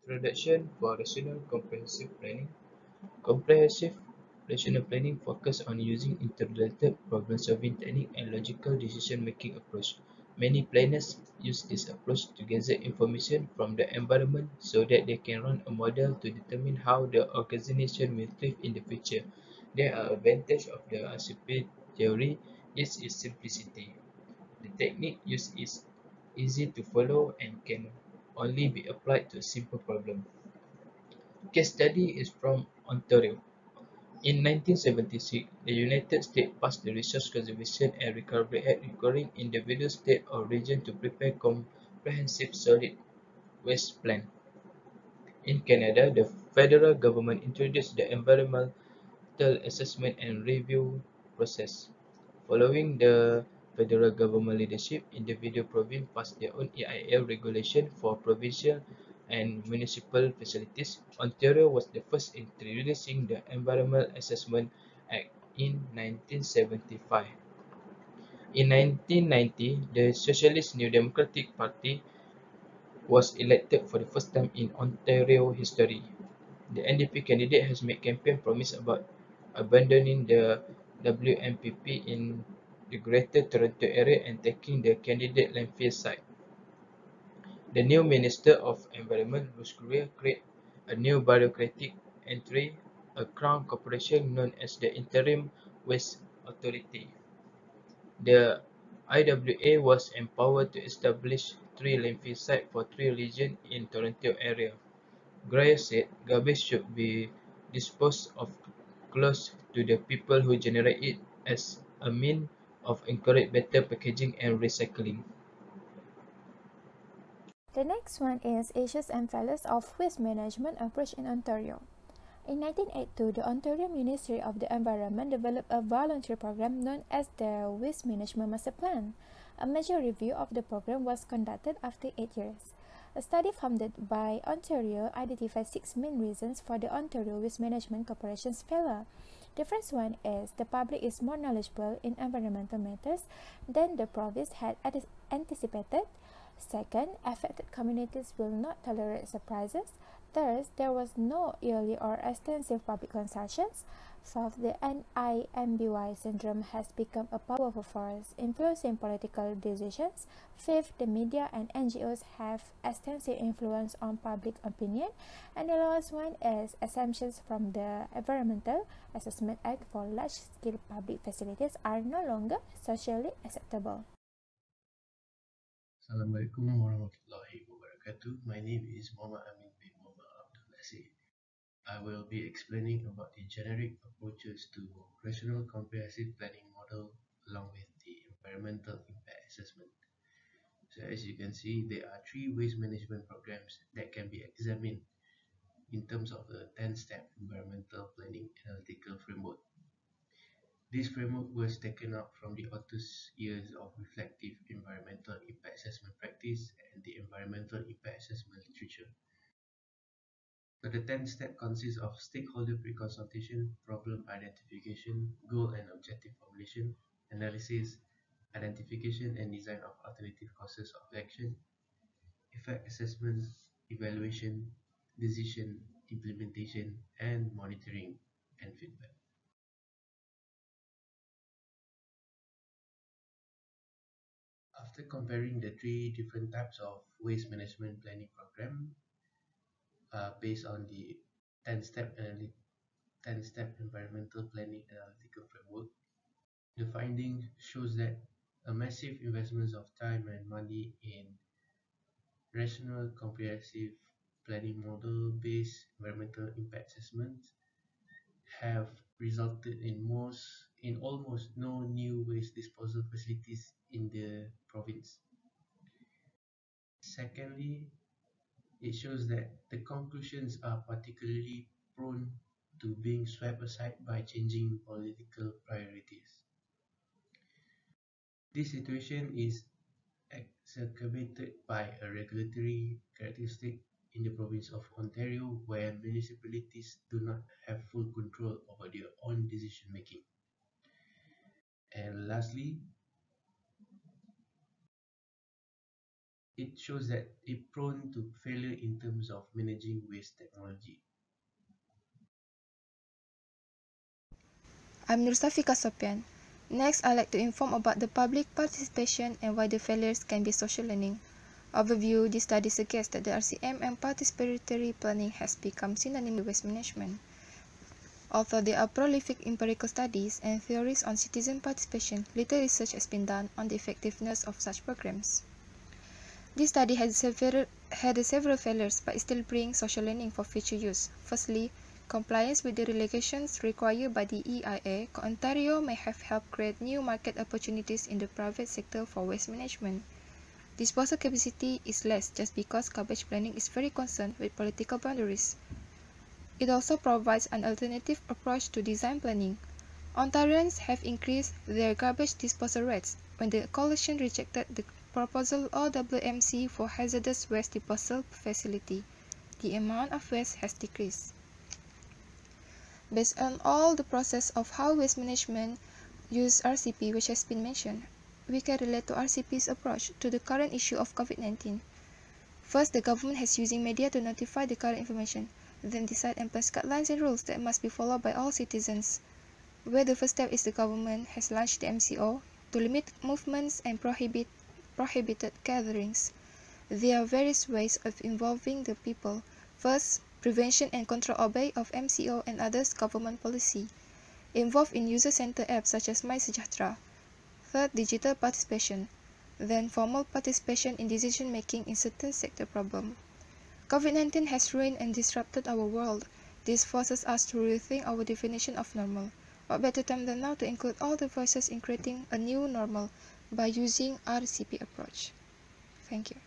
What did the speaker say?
Introduction for Rational Comprehensive Planning. Comprehensive rational planning focuses on using interrelated problem-solving technique and logical decision-making approach. Many planners use this approach to gather information from the environment so that they can run a model to determine how the organization will thrive in the future. There are advantages of the RCP theory is its simplicity. The technique used is easy to follow and can only be applied to a simple problem. Case study is from Ontario. In 1976, the United States passed the Resource Conservation and Recovery Act requiring individual states or regions to prepare comprehensive solid waste plan. In Canada, the federal government introduced the Environmental Assessment and Review process. Following the federal government leadership, individual provinces passed their own EIL regulation for provincial and municipal facilities. Ontario was the first in introducing the Environmental Assessment Act in 1975. In 1990, the Socialist New Democratic Party was elected for the first time in Ontario history. The NDP candidate has made campaign promise about abandoning the WMPP in the Greater Toronto Area and taking the candidate landfill site. The new Minister of Environment, whose career create a new bureaucratic entry, a crown corporation known as the Interim Waste Authority. The IWA was empowered to establish 3 landfill sites for 3 regions in Toronto area. Greer said garbage should be disposed of close to the people who generate it as a means of encourage better packaging and recycling. The next one is Issues and Failures of Waste Management Approach in Ontario. In 1982, the Ontario Ministry of the Environment developed a voluntary program known as the Waste Management Master Plan. A major review of the program was conducted after 8 years. A study funded by Ontario identified 6 main reasons for the Ontario Waste Management Corporation's failure. The first one is the public is more knowledgeable in environmental matters than the province had anticipated. Second, affected communities will not tolerate surprises. Third, there was no yearly or extensive public consultations. Fourth, the NIMBY syndrome has become a powerful force influencing political decisions. Fifth, the media and NGOs have extensive influence on public opinion. And the last one is exemptions from the Environmental Assessment Act for large-scale public facilities are no longer socially acceptable. Assalamualaikum warahmatullahi wabarakatuh. My name is Muhammad Amin bin Muhammad Abdul Nasir. I will be explaining about the generic approaches to rational comprehensive planning model along with the environmental impact assessment. So as you can see, there are 3 waste management programs that can be examined in terms of the 10-step environmental planning analytical framework. This framework was taken up from the author's years of reflective environmental impact assessment practice and the environmental impact assessment literature. So the 10th step consists of stakeholder pre-consultation, problem identification, goal and objective formulation, analysis, identification and design of alternative courses of action, effect assessment, evaluation, decision, implementation, and monitoring and feedback. After comparing the 3 different types of waste management planning program based on the 10-step 10-step environmental planning analytical framework, the finding shows that a massive investment of time and money in rational comprehensive planning model based environmental impact assessments have resulted in almost no new waste disposal facilities in the province. Secondly, it shows that the conclusions are particularly prone to being swept aside by changing political priorities. This situation is exacerbated by a regulatory characteristic in the province of Ontario where municipalities do not have full control over their own decision making. And lastly, it shows that it's prone to failure in terms of managing waste technology. I'm Nursafika Sopian. Next, I'd like to inform about the public participation and why the failures can be social learning. Overview, this study suggests that the RCM and participatory planning has become synonymous with waste management. Although there are prolific empirical studies and theories on citizen participation, little research has been done on the effectiveness of such programs. This study had several failures, but it still brings social learning for future use. Firstly, compliance with the regulations required by the EIA, Ontario may have helped create new market opportunities in the private sector for waste management. Disposal capacity is less just because garbage planning is very concerned with political boundaries. It also provides an alternative approach to design planning. Ontarians have increased their garbage disposal rates when the coalition rejected the proposal OWMC for hazardous waste disposal facility. The amount of waste has decreased. Based on all the process of how waste management use RCP which has been mentioned, we can relate to RCP's approach to the current issue of COVID-19. First, the government has using media to notify the current information, then decide and pass guidelines and rules that must be followed by all citizens. Where the first step is the government has launched the MCO to limit movements and prohibited gatherings. There are various ways of involving the people. First, prevention and control obey of MCO and others government policy. Involved in user-centered apps such as MySejahtera. Third, digital participation. Then formal participation in decision-making in certain sector problem. COVID-19 has ruined and disrupted our world. This forces us to rethink our definition of normal. What better time than now to include all the voices in creating a new normal by using RCP approach. Thank you.